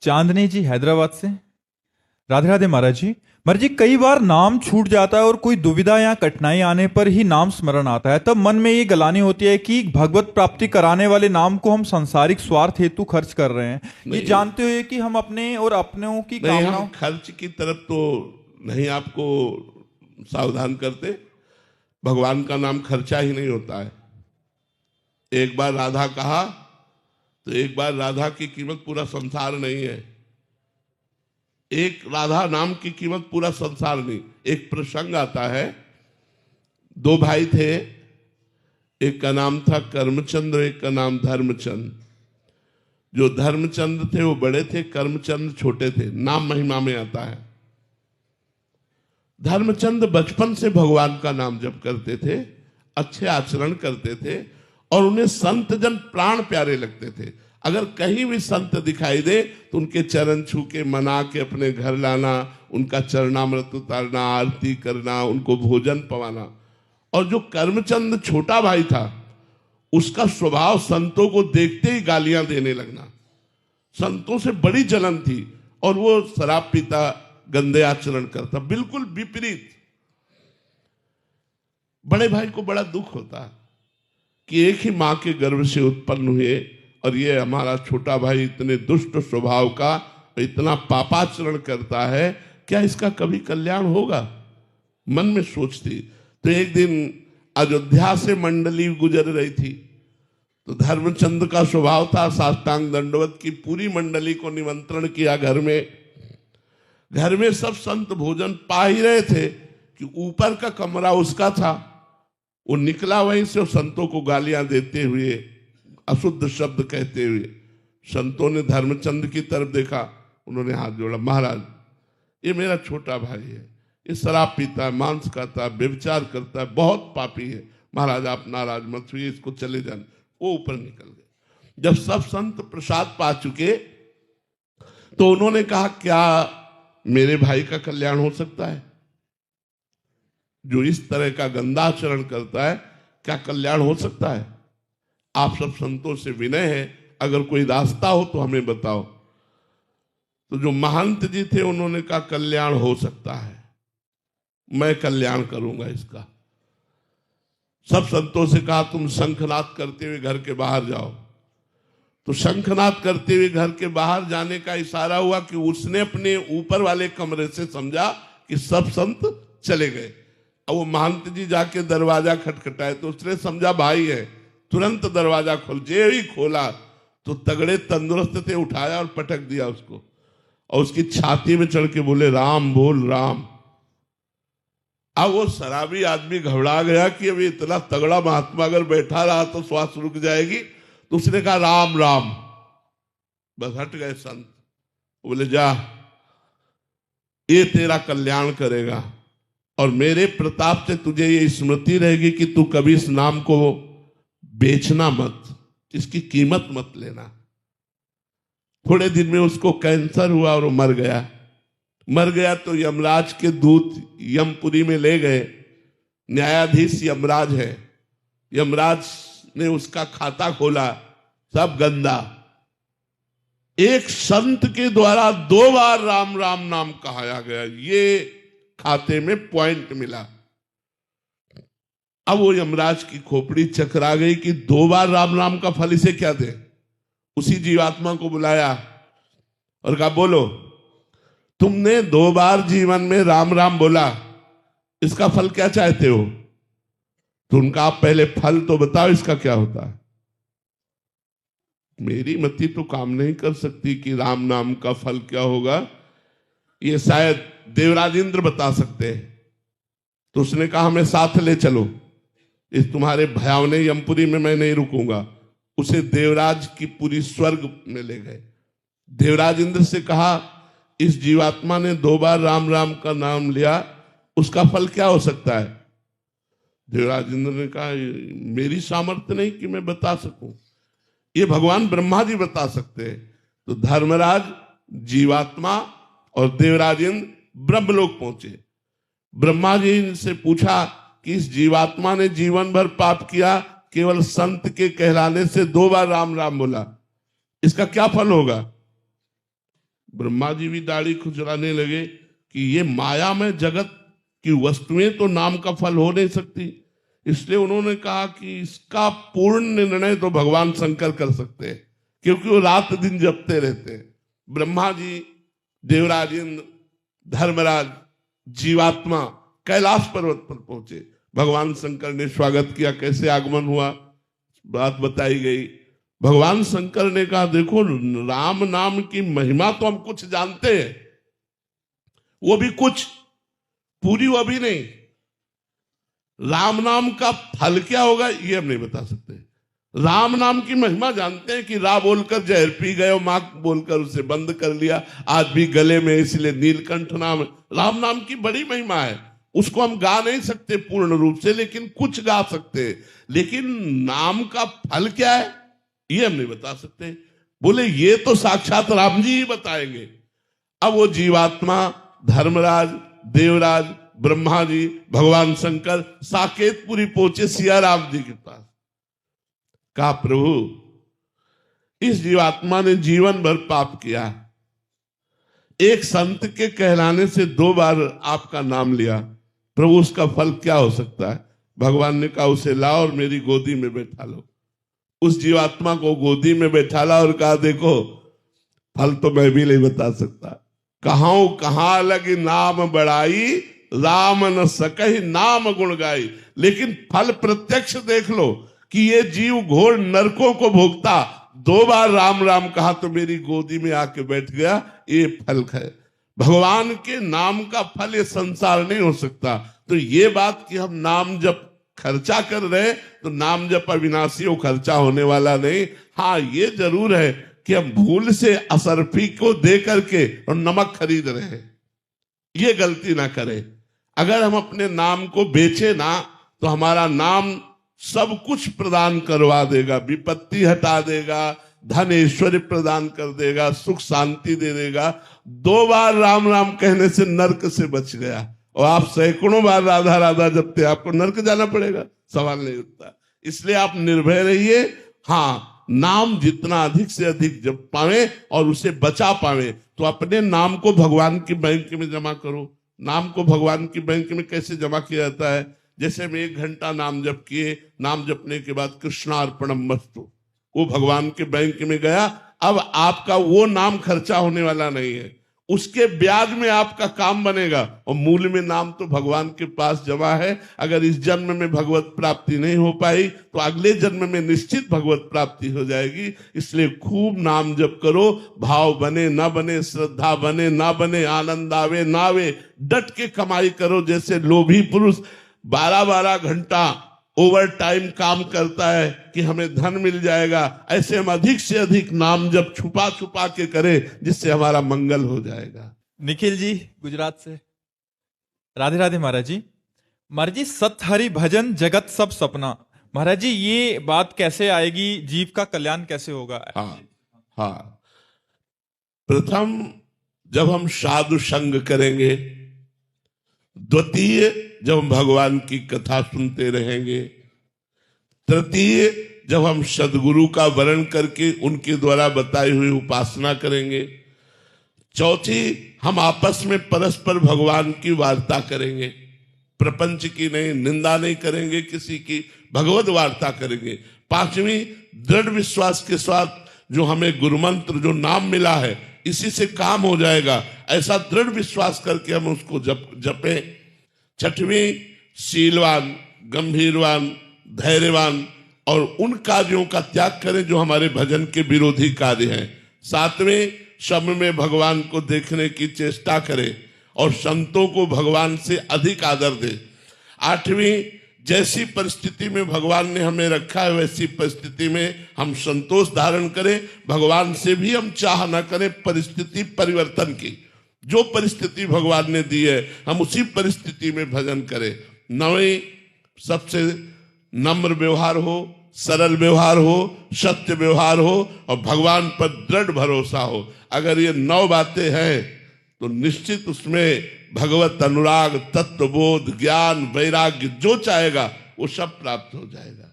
चांदनी जी हैदराबाद से। राधे राधे महाराज जी। महाराज जी, कई बार नाम छूट जाता है और कोई दुविधा या कठिनाई आने पर ही नाम स्मरण आता है, तब मन में ये गलानी होती है कि भगवत प्राप्ति कराने वाले नाम को हम सांसारिक स्वार्थ हेतु खर्च कर रहे हैं, ये नहीं जानते हुए कि हम अपने और अपनों की नहीं, हम कामनाओं। खर्च की तरफ तो नहीं आपको सावधान करते। भगवान का नाम खर्चा ही नहीं होता है। एक बार राधा कहा तो एक बार राधा की कीमत पूरा संसार नहीं है। एक राधा नाम की कीमत पूरा संसार नहीं। एक प्रसंग आता है, दो भाई थे, एक का नाम था कर्मचंद्र, एक का नाम धर्मचंद। जो धर्मचंद थे वो बड़े थे, कर्मचंद छोटे थे। नाम महिमा में आता है। धर्मचंद बचपन से भगवान का नाम जप करते थे, अच्छे आचरण करते थे और उन्हें संत जन प्राण प्यारे लगते थे। अगर कहीं भी संत दिखाई दे तो उनके चरण छू के मना के अपने घर लाना, उनका चरणामृत उतारना, आरती करना, उनको भोजन पवाना। और जो कर्मचंद छोटा भाई था, उसका स्वभाव संतों को देखते ही गालियां देने लगना। संतों से बड़ी जलन थी और वो शराब पीता, गंदे आचरण करता, बिल्कुल विपरीत। बड़े भाई को बड़ा दुख होता कि एक ही मां के गर्भ से उत्पन्न हुए और ये हमारा छोटा भाई इतने दुष्ट स्वभाव का, इतना पापाचरण करता है, क्या इसका कभी कल्याण होगा? मन में सोचती। तो एक दिन अयोध्या से मंडली गुजर रही थी, तो धर्मचंद का स्वभाव था साष्टांग दंडवत की। पूरी मंडली को निमंत्रण किया घर में। घर में सब संत भोजन पा ही रहे थे कि ऊपर का कमरा उसका था। वो निकला वहीं से, संतों को गालियां देते हुए, अशुद्ध शब्द कहते हुए। संतों ने धर्मचंद की तरफ देखा, उन्होंने हाथ जोड़ा, महाराज ये मेरा छोटा भाई है, ये शराब पीता है, मांस खाता है, व्यभिचार करता है, बहुत पापी है। महाराज आप नाराज मत हुई, इसको चले जाने। वो ऊपर निकल गए। जब सब संत प्रसाद पा चुके तो उन्होंने कहा, क्या मेरे भाई का कल्याण हो सकता है? जो इस तरह का गंदा आचरण करता है, क्या कल्याण हो सकता है? आप सब संतों से विनय है, अगर कोई रास्ता हो तो हमें बताओ। तो जो महंत जी थे उन्होंने कहा, कल्याण हो सकता है, मैं कल्याण करूंगा इसका। सब संतों से कहा, तुम शंखनाद करते हुए घर के बाहर जाओ। तो शंखनाद करते हुए घर के बाहर जाने का इशारा हुआ कि उसने अपने ऊपर वाले कमरे से समझा कि सब संत चले गए। अब वो महंत जी जाके दरवाजा खटखटाए तो उसने समझा भाई है, तुरंत दरवाजा खोल। जे ही खोला तो तगड़े तंदुरुस्त थे, उठाया और पटक दिया उसको, और उसकी छाती में चढ़ के बोले, राम बोल राम। अब वो शराबी आदमी घबरा गया कि अभी इतना तगड़ा महात्मा अगर बैठा रहा तो श्वास रुक जाएगी। तो उसने कहा, राम राम। बस हट गए संत। बोले, जा, ये तेरा कल्याण करेगा और मेरे प्रताप से तुझे ये स्मृति रहेगी कि तू कभी इस नाम को बेचना मत, इसकी कीमत मत लेना। थोड़े दिन में उसको कैंसर हुआ और वो मर गया। मर गया तो यमराज के दूत यमपुरी में ले गए। न्यायाधीश यमराज है। यमराज ने उसका खाता खोला, सब गंदा। एक संत के द्वारा 2 बार राम राम नाम कहाया गया, ये खाते में पॉइंट मिला। अब वो यमराज की खोपड़ी चकरा गई कि 2 बार राम राम का फल इसे क्या दे। उसी जीवात्मा को बुलाया और कहा, बोलो तुमने 2 बार जीवन में राम राम बोला, इसका फल क्या चाहते हो? तो उनका, आप पहले फल तो बताओ इसका क्या होता है। मेरी मति तो काम नहीं कर सकती कि राम नाम का फल क्या होगा, ये शायद देवराज इंद्र बता सकते हैं। तो उसने कहा, हमें साथ ले चलो, इस तुम्हारे भयावने यमपुरी में मैं नहीं रुकूंगा। उसे देवराज की पुरी स्वर्ग में ले गए। देवराज इंद्र से कहा, इस जीवात्मा ने 2 बार राम राम का नाम लिया, उसका फल क्या हो सकता है? देवराज इंद्र ने कहा, मेरी सामर्थ्य नहीं कि मैं बता सकूं, ये भगवान ब्रह्मा जी बता सकते हैं। तो धर्मराज, जीवात्मा और देवराज इंद्र ब्रह्मलोक पहुंचे। ब्रह्मा जी से पूछा कि इस जीवात्मा ने जीवन भर पाप किया, केवल संत के कहलाने से 2 बार राम राम बोला, इसका क्या फल होगा? ब्रह्मा जी भी दाढ़ी खुजलाने लगे कि ये माया में जगत की वस्तुएं तो नाम का फल हो नहीं सकती। इसलिए उन्होंने कहा कि इसका पूर्ण निर्णय तो भगवान शंकर कर सकते हैं, क्योंकि वो रात दिन जपते रहते हैं। ब्रह्मा जी, देवराज इंद्र, धर्मराज, जीवात्मा कैलाश पर्वत पर पहुंचे। भगवान शंकर ने स्वागत किया। कैसे आगमन हुआ, बात बताई गई। भगवान शंकर ने कहा, देखो राम नाम की महिमा तो हम कुछ जानते हैं, वो भी कुछ, पूरी वो भी नहीं। राम नाम का फल क्या होगा ये हम नहीं बता सकते। राम नाम की महिमा जानते हैं कि रा बोलकर जहर पी गए और मां बोलकर उसे बंद कर लिया, आज भी गले में, इसलिए नीलकंठ नाम। राम नाम की बड़ी महिमा है, उसको हम गा नहीं सकते पूर्ण रूप से, लेकिन कुछ गा सकते हैं। लेकिन नाम का फल क्या है ये हम नहीं बता सकते। बोले ये तो साक्षात राम जी ही बताएंगे। अब वो जीवात्मा, धर्मराज, देवराज, ब्रह्मा जी, भगवान शंकर साकेतपुरी पहुंचे सिया राम जी के पास। कहा, प्रभु इस जीवात्मा ने जीवन भर पाप किया, एक संत के कहलाने से 2 बार आपका नाम लिया, प्रभु उसका फल क्या हो सकता है? भगवान ने कहा, उसे लाओ और मेरी गोदी में बैठा लो। उस जीवात्मा को गोदी में बैठा ला और कहा, देखो फल तो मैं भी नहीं बता सकता, कहां लगी नाम बढ़ाई, राम न सकहि नाम गुण गाई। लेकिन फल प्रत्यक्ष देख लो कि ये जीव घोर नरकों को भोगता, 2 बार राम राम कहा तो मेरी गोदी में आके बैठ गया, ये फल है। भगवान के नाम का फल ये संसार नहीं हो सकता। तो ये बात कि हम नाम जब खर्चा कर रहे तो नाम जब अविनाशी हो, खर्चा होने वाला नहीं। हाँ ये जरूर है कि हम भूल से असरफी को दे करके और नमक खरीद रहे हैं, ये गलती ना करें। अगर हम अपने नाम को बेचे ना तो हमारा नाम सब कुछ प्रदान करवा देगा, विपत्ति हटा देगा, धन ऐश्वर्य प्रदान कर देगा, सुख शांति दे देगा। 2 बार राम राम कहने से नरक से बच गया, और आप सैकड़ों बार राधा राधा जपते, आपको नरक जाना पड़ेगा, सवाल नहीं उठता। इसलिए आप निर्भय रहिए। हाँ, नाम जितना अधिक से अधिक जप पावे और उसे बचा पावे, तो अपने नाम को भगवान की बैंक में जमा करो। नाम को भगवान की बैंक में कैसे जमा किया जाता है? जैसे हम 1 घंटा नाम जप किए, नाम जपने के बाद कृष्णार्पणम मस्तु, वो भगवान के बैंक में गया। अब आपका वो नाम खर्चा होने वाला नहीं है, उसके ब्याज में आपका काम बनेगा, और मूल में नाम तो भगवान के पास जमा है। अगर इस जन्म में भगवत प्राप्ति नहीं हो पाई तो अगले जन्म में निश्चित भगवत प्राप्ति हो जाएगी। इसलिए खूब नाम जप करो, भाव बने ना बने, श्रद्धा बने ना बने, आनंद आवे ना आवे, डट के कमाई करो। जैसे लोभी पुरुष 12-12 घंटा ओवर टाइम काम करता है कि हमें धन मिल जाएगा, ऐसे हम अधिक से अधिक नाम जब छुपा छुपा के करें, जिससे हमारा मंगल हो जाएगा। निखिल जी गुजरात से, राधे राधे महाराज जी। महाराज जी, सत हरि भजन जगत सब सपना, महाराज जी ये बात कैसे आएगी? जीव का कल्याण कैसे होगा? हाँ, प्रथम जब हम साधु संग करेंगे, द्वितीय जब हम भगवान की कथा सुनते रहेंगे, तृतीय जब हम सदगुरु का वर्ण करके उनके द्वारा बताई हुई उपासना करेंगे, चौथी हम आपस में परस्पर भगवान की वार्ता करेंगे, प्रपंच की नहीं, निंदा नहीं करेंगे किसी की, भगवत वार्ता करेंगे। पांचवी, दृढ़ विश्वास के साथ जो हमें गुरु मंत्र जो नाम मिला है इसी से काम हो जाएगा, ऐसा दृढ़ विश्वास करके हम उसको जपें। छठवीं, शीलवान, गंभीरवान, धैर्यवान और उन कार्यों का त्याग करें जो हमारे भजन के विरोधी कार्य हैं। सातवें, सब में भगवान को देखने की चेष्टा करें और संतों को भगवान से अधिक आदर दें। आठवीं, जैसी परिस्थिति में भगवान ने हमें रखा है वैसी परिस्थिति में हम संतोष धारण करें, भगवान से भी हम चाह न करें परिस्थिति परिवर्तन की। जो परिस्थिति भगवान ने दी है हम उसी परिस्थिति में भजन करें। नवीं, सबसे नम्र व्यवहार हो, सरल व्यवहार हो, सत्य व्यवहार हो और भगवान पर दृढ़ भरोसा हो। अगर ये 9 बातें हैं तो निश्चित उसमें भगवत अनुराग, तत्वबोध, ज्ञान, वैराग्य जो चाहेगा वो सब प्राप्त हो जाएगा।